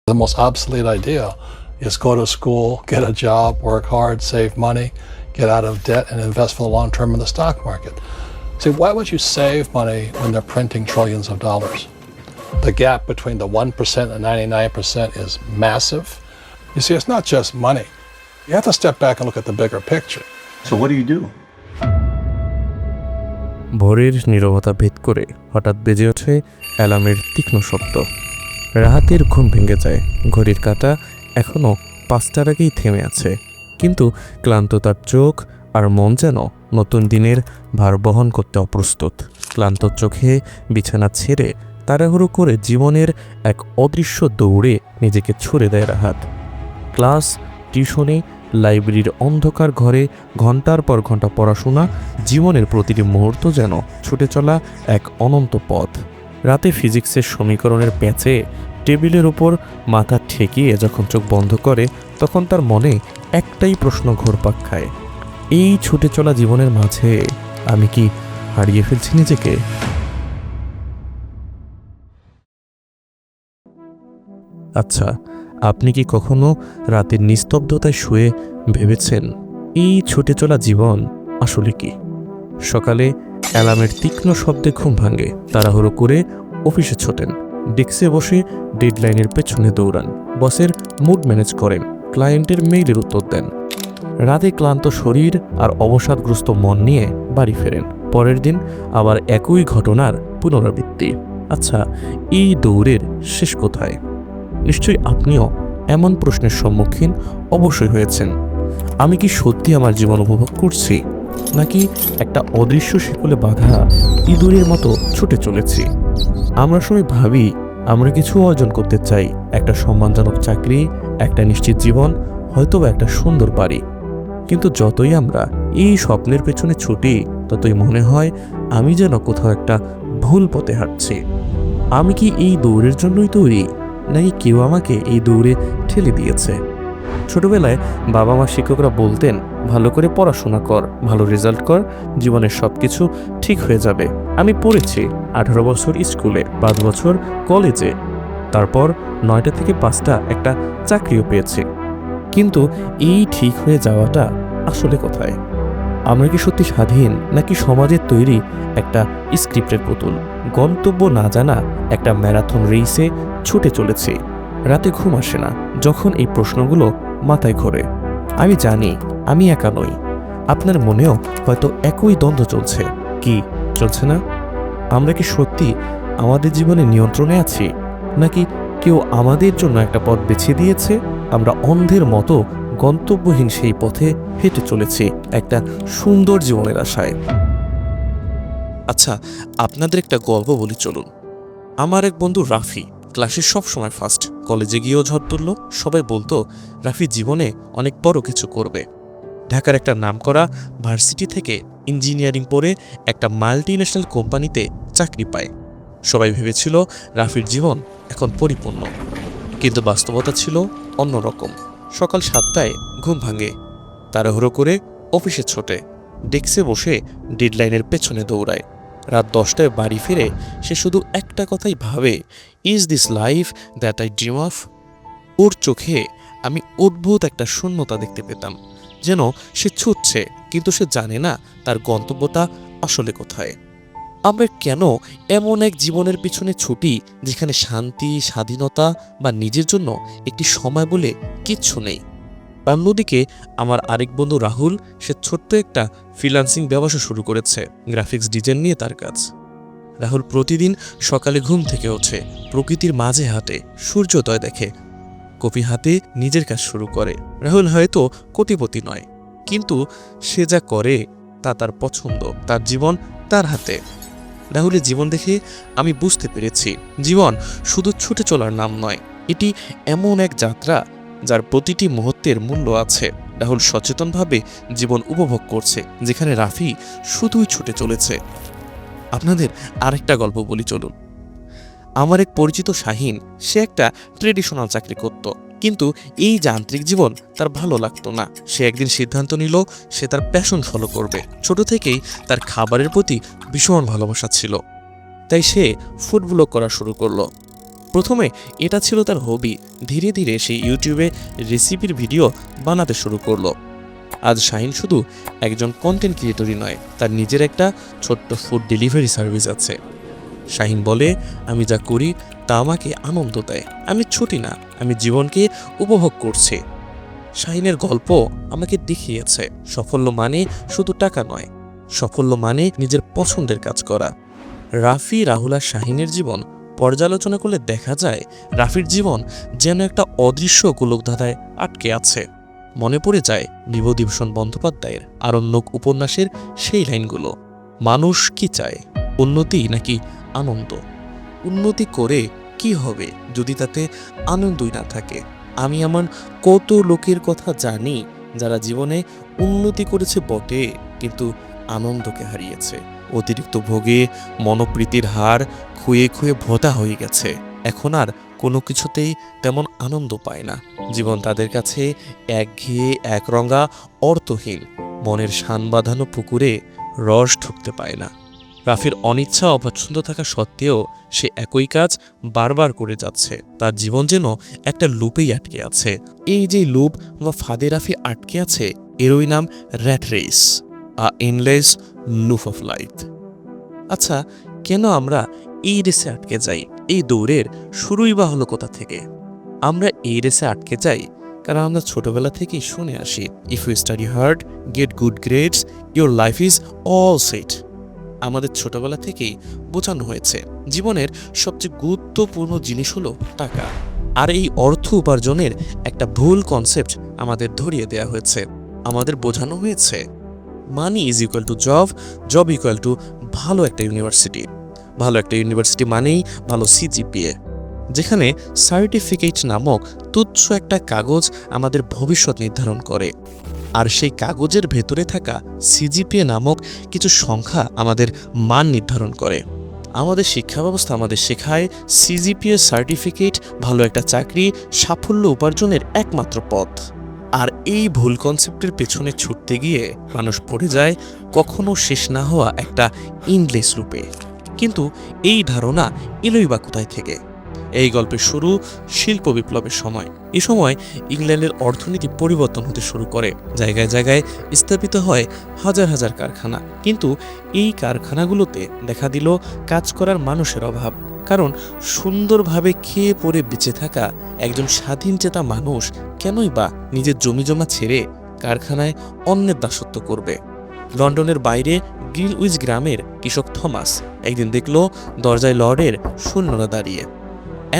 The most obsolete idea is go to school, get a job, work hard, save money, get out of debt, and invest for the long term in the stock market. See, why would you save money when they're printing trillions of dollars? The gap between the 1% and 99% is massive. You see, it's not just money. You have to step back and look at the bigger picture. So what do you do? ভোরের নীরবতা ভেদ করে হঠাৎ বেজে ওঠে অ্যালার্মের তীক্ষ্ণ শব্দ। রাহাতের ঘুম ভেঙে যায়। ঘড়ির কাঁটা এখনও 5টার আগেই থেমে আছে, কিন্তু ক্লান্ত তার চোখ আর মন যেন নতুন দিনের ভার বহন করতে অপ্রস্তুত। ক্লান্ত চোখে বিছানা ছেড়ে তাড়াহুড়ো করে জীবনের এক অদৃশ্য দৌড়ে নিজেকে ছুড়ে দেয় রাহাত। ক্লাস, টিউশনে, লাইব্রেরির অন্ধকার ঘরে ঘন্টার পর ঘন্টা পড়াশোনা, জীবনের প্রতিটি মুহূর্ত যেন ছুটে চলা এক অনন্ত পথ। রাতে ফিজিক্সের সমীকরণের প্যাঁচে টেবিলের উপর মাথা ঠেকিয়ে যখন চোখ বন্ধ করে, তখন তার মনে একটাই প্রশ্ন ঘুরপাক খায়, এই ছুটে চলা জীবনের মাঝে আমি কি হারিয়ে ফেলছি নিজেকে? আচ্ছা, আপনি কি কখনো রাতের নিস্তব্ধতায় শুয়ে ভেবেছেন এই ছুটে চলা জীবন আসলে কি? সকালে অ্যালার্মের তীক্ষ্ণ শব্দে ঘুম ভাঙে, তাড়াহুড়ো করে অফিসে ছোটেন, ডেস্কে বসে ডেডলাইনের পেছনে দৌড়ান, বসের মুড ম্যানেজ করেন, ক্লায়েন্টের মেইলের উত্তর দেন। রাতে ক্লান্ত শরীর আর অবসাদগ্রস্ত মন নিয়ে বাড়ি ফেরেন। পরের দিন আবার একই ঘটনার পুনরাবৃত্তি। আচ্ছা, এই দৌড়ের শেষ কোথায়? নিশ্চয়ই আপনিও এমন প্রশ্নের সম্মুখীন অবশ্যই হয়েছেন। আমি কি সত্যি আমার জীবন উপভোগ করছি, নাকি একটা অদৃশ্য শিকলে বাঁধা ইঁদুরের মতো ছুটে চলেছি? আমরা সবাই ভাবি আমরা কিছু অর্জন করতে চাই, একটা সম্মানজনক চাকরি, একটা নিশ্চিত জীবন, হয়তোবা একটা সুন্দর বাড়ি। কিন্তু যতই আমরা এই স্বপ্নের পেছনে ছুটি, ততই মনে হয় আমি যেন কোথাও একটা ভুল পথে হাঁটছি। আমি কি এই দৌড়ের জন্যই তৈরি, নাকি কেউ আমাকে এই দৌড়ে ঠেলে দিয়েছে? ছোটবেলায় বাবা মা শিক্ষকরা বলতেন, ভালো করে পড়াশোনা কর, ভালো রেজাল্ট কর, জীবনের সব কিছু ঠিক হয়ে যাবে। আমি পড়েছি 18 বছর স্কুলে, 5 বছর কলেজে, তারপর 9টা থেকে 5টা একটা চাকরিও পেয়েছি। কিন্তু এই ঠিক হয়ে যাওয়াটা আসলে কোথায়? আমরা কি সত্যি স্বাধীন, নাকি সমাজের তৈরি একটা স্ক্রিপ্টের পুতুল? গন্তব্য না জানা একটা ম্যারাথন রেসে ছুটে চলেছি। রাতে ঘুম আসে না যখন এই প্রশ্নগুলো মাথায় ঘোরে। আমি জানি আমি একা নই, আপনার মনেও হয়তো একই দ্বন্দ্ব চলছে। কি চলছে না? আমরা কি সত্যি আমাদের জীবনে নিয়ন্ত্রণে আছি, নাকি কেউ আমাদের জন্য একটা পথ বেছে দিয়েছে? আমরা অন্ধের মতো গন্তব্যহীন সেই পথে হেঁটে চলেছি একটা সুন্দর জীবনের আশায়। আচ্ছা, আপনাদের একটা গল্প বলি চলুন। আমার এক বন্ধু রাফি ক্লাসে সব সময় ফার্স্ট, কলেজে গিয়েও ঝড় তুলল। সবাই বলতো রাফি জীবনে অনেক বড় কিছু করবে। ঢাকার একটা নামকরা ভার্সিটি থেকে ইঞ্জিনিয়ারিং পড়ে একটা মাল্টিন্যাশনাল কোম্পানিতে চাকরি পায়। সবাই ভেবেছিল রাফির জীবন এখন পরিপূর্ণ, কিন্তু বাস্তবতা ছিল অন্যরকম। সকাল 7টায় ঘুম ভাঙে, তাড়াহুড়ো করে অফিসে ছোটে, ডেস্কে বসে ডেডলাইনের পেছনে দৌড়ায়। রাত 10টায় বাড়ি ফিরে সে শুধু একটা কথাই ভাবে, is this life that I dream of? ওর চোখে আমি অদ্ভুত একটা শূন্যতা দেখতে পেতাম, যেন সে ছুটছে কিন্তু সে জানে না তার গন্তব্যটা আসলে কোথায়। আমরা কেন এমন এক জীবনের পিছনে ছুটি যেখানে শান্তি, স্বাধীনতা বা নিজের জন্য একটি সময় বলে কিচ্ছু নেই? অন্যদিকে আমার আরেক বন্ধু রাহুল, সে ছোট্ট একটা ফ্রিল্যান্সিং ব্যবসা শুরু করেছে, গ্রাফিক্স ডিজাইন নিয়ে তার কাজ। রাহুল প্রতিদিন সকালে ঘুম থেকে ওঠে, প্রকৃতির মাঝে হাঁটে, সূর্যোদয় দেখে, কফি হাতে নিজের কাজ শুরু করে। রাহুল হয়তো কোটিপতি নয়, কিন্তু সে যা করে তা তার পছন্দ, তার জীবন তার হাতে। রাহুলের জীবন দেখে আমি বুঝতে পেরেছি, জীবন শুধু ছুটে চলার নাম নয়, এটি এমন এক যাত্রা যার প্রতিটি মুহূর্তের মূল্য আছে। রাহুল সচেতনভাবে জীবন উপভোগ করছে, যেখানে রাফি শুধুই ছুটে চলেছে। আপনাদের আরেকটা গল্প বলি চলুন। আমার এক পরিচিত শাহিন, সে একটা ট্রেডিশনাল চাকরি করত, কিন্তু এই যান্ত্রিক জীবন তার ভালো লাগতো না। সে একদিন সিদ্ধান্ত নিল সে তার প্যাশন ফলো করবে। ছোট থেকেই তার খাবারের প্রতি ভীষণ ভালোবাসা ছিল, তাই সে ফুড ব্লগ করা শুরু করলো। প্রথমে এটা ছিল তার হবি, ধীরে ধীরে সে ইউটিউবে রেসিপির ভিডিও বানাতে শুরু করলো। আজ শাহিন শুধু একজন কন্টেন্ট ক্রিয়েটরই নয়, তার নিজের একটা ছোট্ট ফুড ডেলিভারি সার্ভিস আছে। শাহিন বলে, আমি যা করি তা আমাকে আনন্দ দেয়, আমি ছুটি না, আমি জীবনকে উপভোগ করছি। শাহিনের গল্প আমাকে দেখিয়েছে সাফল্য মানে শুধু টাকা নয়, সাফল্য মানে নিজের পছন্দের কাজ করা। রাফি, রাহুল আর শাহিনের জীবন পর্যালোচনা করলে দেখা যায় রাফির জীবন যেন একটা অদৃশ্য গোলকধাঁধায় আটকে আছে। মনে পড়ে যায় বিভূতিভূষণ বন্দ্যোপাধ্যায়ের আরণ্যক উপন্যাসের সেই লাইনগুলো, মানুষ কি চায়, উন্নতি নাকি আনন্দ? উন্নতি করে কি হবে যদি তাতে আনন্দই না থাকে? আমি আমার কত লোকের কথা জানি যারা জীবনে উন্নতি করেছে বটে, কিন্তু আনন্দকে হারিয়েছে। অতিরিক্ত ভোগে মনোপ্রীতির হার খুয়ে খুয়ে ভোঁতা হয়ে গেছে, এখন আর কোনো কিছুতেই তেমন আনন্দ পায় না। জীবন তাদের কাছে একঘেয়ে, একরঙা, অর্থহীন, মনের শান বাঁধানো পুকুরে রস ঢুকতে পায় না। রাফির অনিচ্ছা অপছন্দ থাকা সত্ত্বেও সে একই কাজ বারবার করে যাচ্ছে। তার জীবন যেন একটা লুপেই আটকে আছে। এই যে লুপ বা ফাঁদে রাফি আটকে আছে, এরই নাম rat race, endless loop of life. আচ্ছা, কেন আমরা এই রেসে আটকে যাই? এই দৌড়ের শুরুই বা হলো কোথা থেকে? আমরা এই রেসে আটকে যাই কারণ আমরা ছোটবেলা থেকেই শুনে আসি, if you study hard, get good grades, your life is all set. আমাদের ছোটবেলা থেকেই বোঝানো হয়েছে জীবনের সবচেয়ে গুরুত্বপূর্ণ জিনিস হলো টাকা। আর এই অর্থ উপার্জনের একটা ভুল কনসেপ্ট আমাদের ধরিয়ে দেওয়া হয়েছে। আমাদের বোঝানো হয়েছে money is equal to job, job equal to ভালো একটা ইউনিভার্সিটি, ভালো একটা ইউনিভার্সিটি মানেই ভালো সিজিপিএ, যেখানে সার্টিফিকেট নামক তুচ্ছ একটা কাগজ আমাদের ভবিষ্যৎ নির্ধারণ করে। আর সেই কাগজের ভেতরে থাকা সিজিপিএ নামক কিছু সংখ্যা আমাদের মান নির্ধারণ করে। আমাদের শিক্ষা ব্যবস্থা আমাদের শেখায় সিজিপিএ সার্টিফিকেট ভালো একটা চাকরি, সাফল্য উপার্জনের একমাত্র পথ। আর এই ভুল কনসেপ্টের পেছনে ছুটতে গিয়ে মানুষ পড়ে যায় কখনো শেষ না হওয়া একটা ইন্ডলেস রূপে। কিন্তু এই ধারণা এলোই বা কোথায় থেকে? এই গল্পের শুরু শিল্প বিপ্লবের সময়। এই সময় ইংল্যান্ডের অর্থনীতি পরিবর্তন হতে শুরু করে, জায়গায় জায়গায় স্থাপিত হয় হাজার হাজার কারখানা। কিন্তু এই কারখানাগুলোতে দেখা দিল কাজ করার মানুষের অভাব। কারণ সুন্দরভাবে খেয়ে পরে বেঁচে থাকা একজন স্বাধীনচেতা মানুষ কেনই বা নিজের জমিজমা ছেড়ে কারখানায় অন্যের দাসত্ব করবে? লন্ডনের বাইরে গ্রিনউইচ গ্রামের কৃষক থমাস একদিন দেখল দরজায় লর্ডের সৈন্যরা দাঁড়িয়ে।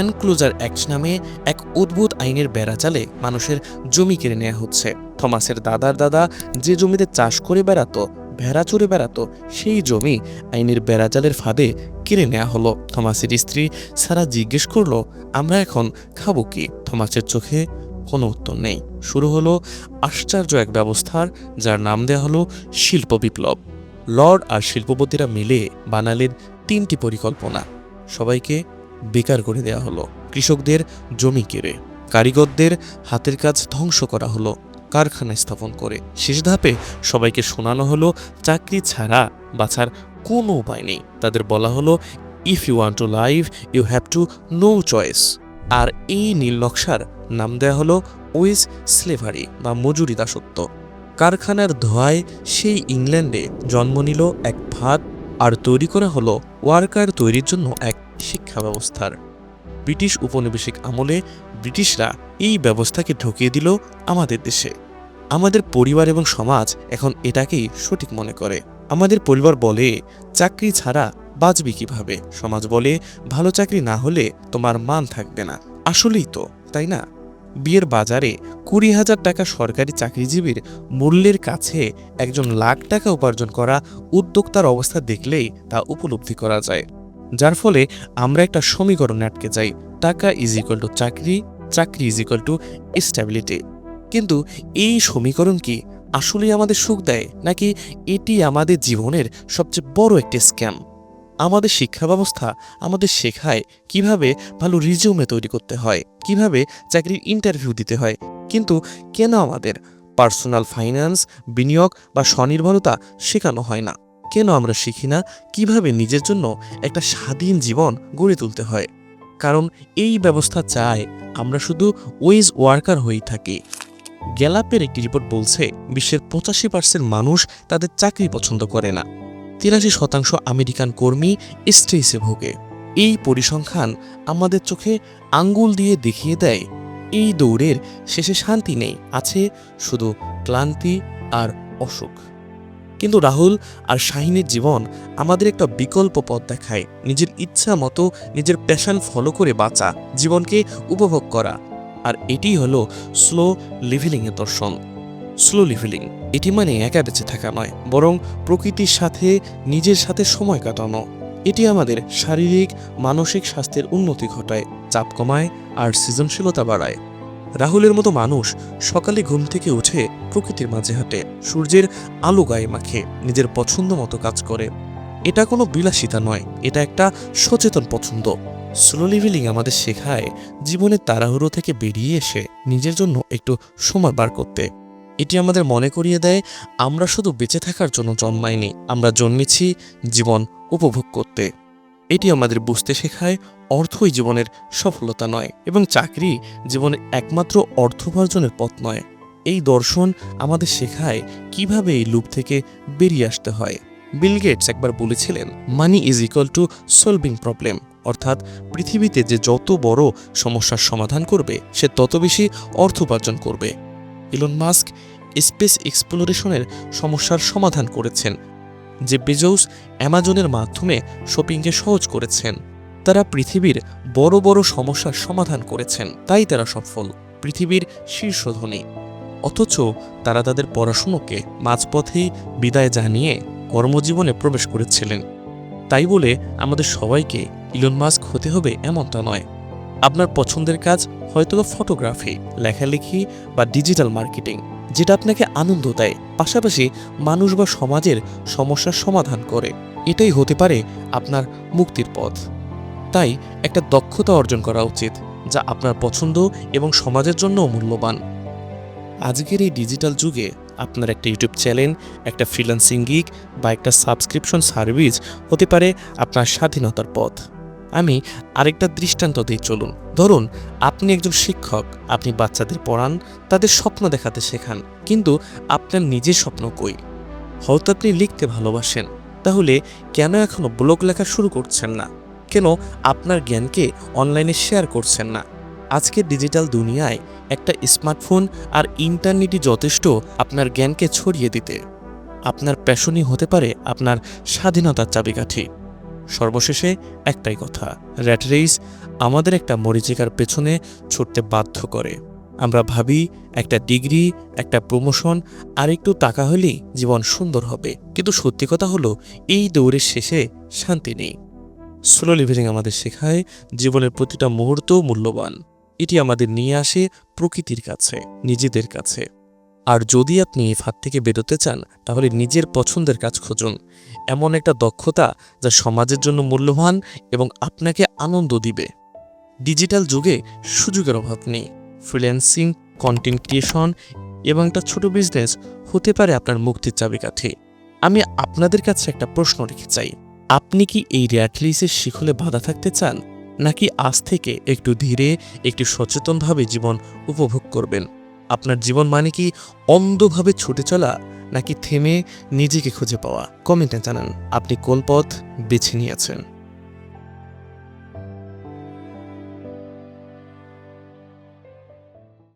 এনক্লোজার অ্যাক্ট নামে এক অদ্ভুত আইনের বেড়াজালে মানুষের জমি কেড়ে নেওয়া হচ্ছে। থমাসের দাদার দাদা যে জমিতে চাষ করে বেড়াতো, ভেড়া চড়ে বেড়াতো, সেই জমি আইনের বেড়াজালের ফাঁদে কেড়ে নেওয়া হলো। থমাসের স্ত্রী সারা জিজ্ঞেস করলো, আমরা এখন খাবো কি? থমাসের চোখে কোনো উত্তর নেই। শুরু হলো আশ্চর্য এক ব্যবস্থার, যার নাম দেয়া হলো শিল্প বিপ্লব। লর্ড আর শিল্পপতিরা মিলে বানালেন 3টি পরিকল্পনা। সবাইকে বেকার করে দেয়া হলো, কৃষকদের জমি কেড়ে, কারিগরদের হাতের কাজ ধ্বংস করা হলো কারখানা স্থাপন করে। শেষ ধাপে সবাইকে শোনানো হলো চাকরি ছাড়া বাঁচার কোনো উপায় নেই। তাদের বলা হলো, if you want to live you have to no choice. আর এই নীল নকশার নাম দেয়া হলো ওয়েজ স্লেভারি বা মজুরি দাসত্ব। কারখানার ধোঁয়ায় সেই ইংল্যান্ডে জন্ম নিল এক ফাঁদ, আর তৈরি করা হলো ওয়ার্কার তৈরির জন্য এক শিক্ষা ব্যবস্থার। ব্রিটিশ উপনিবেশিক আমলে ব্রিটিশরা এই ব্যবস্থাকে ঢুকিয়ে দিল আমাদের দেশে। আমাদের পরিবার এবং সমাজ এখন এটাকেই সঠিক মনে করে। আমাদের পরিবার বলে, চাকরি ছাড়া বাঁচবি কিভাবে? সমাজ বলে, ভালো চাকরি না হলে তোমার মান থাকবে না। আসলেই তো, তাই না? বিয়ের বাজারে 20,000 টাকা সরকারি চাকরিজীবীর মূল্যের কাছে একজন লাখ টাকা উপার্জন করা উদ্যোক্তার অবস্থা দেখলেই তা উপলব্ধি করা যায়। যার ফলে আমরা একটা সমীকরণে আটকে যাই, টাকা ইজ ইকুয়াল টু চাকরি, চাকরি ইজ ইকুয়াল টু স্ট্যাবিলিটি। কিন্তু এই সমীকরণ কি আসলেই আমাদের সুখ দেয়, নাকি এটি আমাদের জীবনের সবচেয়ে বড় একটি স্ক্যাম? আমাদের শিক্ষা ব্যবস্থা আমাদের শেখায় কিভাবে ভালো রিজিউমে তৈরি করতে হয়, কিভাবে চাকরির ইন্টারভিউ দিতে হয়, কিন্তু কেন আমাদের পার্সোনাল ফাইন্যান্স, বিনিয়োগ বা স্বনির্ভরতা শেখানো হয় না? কেন আমরা শিখি না কিভাবে নিজের জন্য একটা স্বাধীন জীবন গড়ে তুলতে হয়? কারণ এই ব্যবস্থা চায় আমরা শুধু ওয়েজ ওয়ার্কার হয়েই থাকি। গ্যালাপের একটি রিপোর্ট বলছে বিশ্বের 85% মানুষ তাদের চাকরি পছন্দ করে না। 83% আমেরিকান কর্মী স্ট্রেসে ভোগে। এই পরিসংখ্যান আমাদের চোখে আঙ্গুল দিয়ে দেখিয়ে দেয় এই দৌড়ের শেষে শান্তি নেই, আছে শুধু ক্লান্তি আর অসুখ। কিন্তু রাহুল আর শাহিনের জীবন আমাদের একটা বিকল্প পথ দেখায়, নিজের ইচ্ছা মতো নিজের প্যাশন ফলো করে বাঁচা, জীবনকে উপভোগ করা। আর এটি হলো স্লো লিভিলিংয়ের দর্শন। স্লো লিভিলিং এটি মানে একা বেঁচে থাকা নয়, বরং প্রকৃতির সাথে নিজের সাথে সময় কাটানো। এটি আমাদের শারীরিক মানসিক স্বাস্থ্যের উন্নতি ঘটায়, চাপ কমায় আর সৃজনশীলতা বাড়ায়। রাহুলের মতো মানুষ সকালে ঘুম থেকে উঠে প্রকৃতির মাঝে হাঁটে, সূর্যের আলো গায়ে মাখে, নিজের পছন্দ মতো কাজ করে। এটা কোনো বিলাসিতা নয়, এটা একটা সচেতন পছন্দ। স্লো লিভিলিং আমাদের শেখায় জীবনের তাড়াহুড়ো থেকে বেরিয়ে এসে নিজের জন্য একটু সময় বার করতে। এটি আমাদের মনে করিয়ে দেয় আমরা শুধু বেঁচে থাকার জন্য জন্মাইনি, আমরা জন্মেছি জীবন উপভোগ করতে। এটি আমাদের বুঝতে শেখায় অর্থই জীবনের সফলতা নয় এবং চাকরি জীবনের একমাত্র অর্থোপার্জনের পথ নয়। এই দর্শন আমাদের শেখায় কিভাবে এই লুপ থেকে বেরিয়ে আসতে হয়। বিল গেটস একবার বলেছিলেন, money is equal to solving problem, অর্থাৎ পৃথিবীতে যে যত বড় সমস্যার সমাধান করবে সে তত বেশি অর্থ উপার্জন করবে। ইলন মাস্ক স্পেস এক্সপ্লোরেশনের সমস্যার সমাধান করেছেন, যে বেজোস অ্যামাজনের মাধ্যমে শপিংকে সহজ করেছেন। তারা পৃথিবীর বড় বড় সমস্যার সমাধান করেছেন, তাই তারা সফল, পৃথিবীর শীর্ষ ধনী। অথচ তারা তাদের পড়াশুনোকে মাঝপথেই বিদায় জানিয়ে কর্মজীবনে প্রবেশ করেছিলেন। তাই বলে আমাদের সবাইকে ইলন মাস্ক হতে হবে এমনটা নয়। আপনার পছন্দের কাজ হয়তো ফটোগ্রাফি, লেখালেখি বা ডিজিটাল মার্কেটিং, যেটা আপনাকে আনন্দ দেয়, পাশাপাশি মানুষ বা সমাজের সমস্যার সমাধান করে। এটাই হতে পারে আপনার মুক্তির পথ। তাই একটা দক্ষতা অর্জন করা উচিত যা আপনার পছন্দ এবং সমাজের জন্যও মূল্যবান। আজকের এই ডিজিটাল যুগে আপনার একটা ইউটিউব চ্যানেল, একটা ফ্রিল্যান্সিং গিগ বা একটা সাবস্ক্রিপশন সার্ভিস হতে পারে আপনার স্বাধীনতার পথ। আমি আরেকটা দৃষ্টান্ত দিই, চলুন। ধরুন আপনি একজন শিক্ষক, আপনি বাচ্চাদের পড়ান, তাদের স্বপ্ন দেখাতে শেখান, কিন্তু আপনার নিজের স্বপ্ন কই? হয়তো আপনি লিখতে ভালোবাসেন, তাহলে কেন এখনো ব্লগ লেখা শুরু করছেন না? কেন আপনার জ্ঞানকে অনলাইনে শেয়ার করছেন না? আজকের ডিজিটাল দুনিয়ায় একটা স্মার্টফোন আর ইন্টারনেটই যথেষ্ট আপনার জ্ঞানকে ছড়িয়ে দিতে। আপনার প্যাশনই হতে পারে আপনার স্বাধীনতার চাবিকাঠি। সর্বশেষে একটাই কথা, র্যাট রেস আমাদের একটা মরীচিকার পেছনে ছুটতে বাধ্য করে। আমরা ভাবি একটা ডিগ্রি, একটা প্রমোশন আর একটু টাকা হলেই জীবন সুন্দর হবে, কিন্তু সত্যি কথা হলো এই দৌড়ের শেষে শান্তি নেই। স্লো লিভিং আমাদের শেখায় জীবনের প্রতিটা মুহূর্ত মূল্যবান। এটি আমাদের নিয়ে আসে প্রকৃতির কাছে, নিজেদের কাছে। আর যদি আপনি এই ফাঁদ থেকে বেরোতে চান, তাহলে নিজের পছন্দের কাজ খুঁজুন, এমন একটা দক্ষতা যা সমাজের জন্য মূল্যবান এবং আপনাকে আনন্দ দিবে। ডিজিটাল যুগে সুযোগের অভাব নেই। ফ্রিল্যান্সিং, কন্টেন্ট ক্রিয়েশন এবং একটা ছোট বিজনেস হতে পারে আপনার মুক্তির চাবিকাঠি। আমি আপনাদের কাছে একটা প্রশ্ন রেখে চাই, আপনি কি এই র্যাট রেসের শিকলে বাধা থাকতে চান, নাকি আজ থেকে একটু ধীরে, একটু সচেতনভাবে জীবন উপভোগ করবেন? আপনার জীবন মানে কি অন্ধভাবে ছুটে চলা, নাকি থেমে নিজেকে খুঁজে পাওয়া? কমেন্টে জানান আপনি কোন পথ বেছে নিয়েছেন।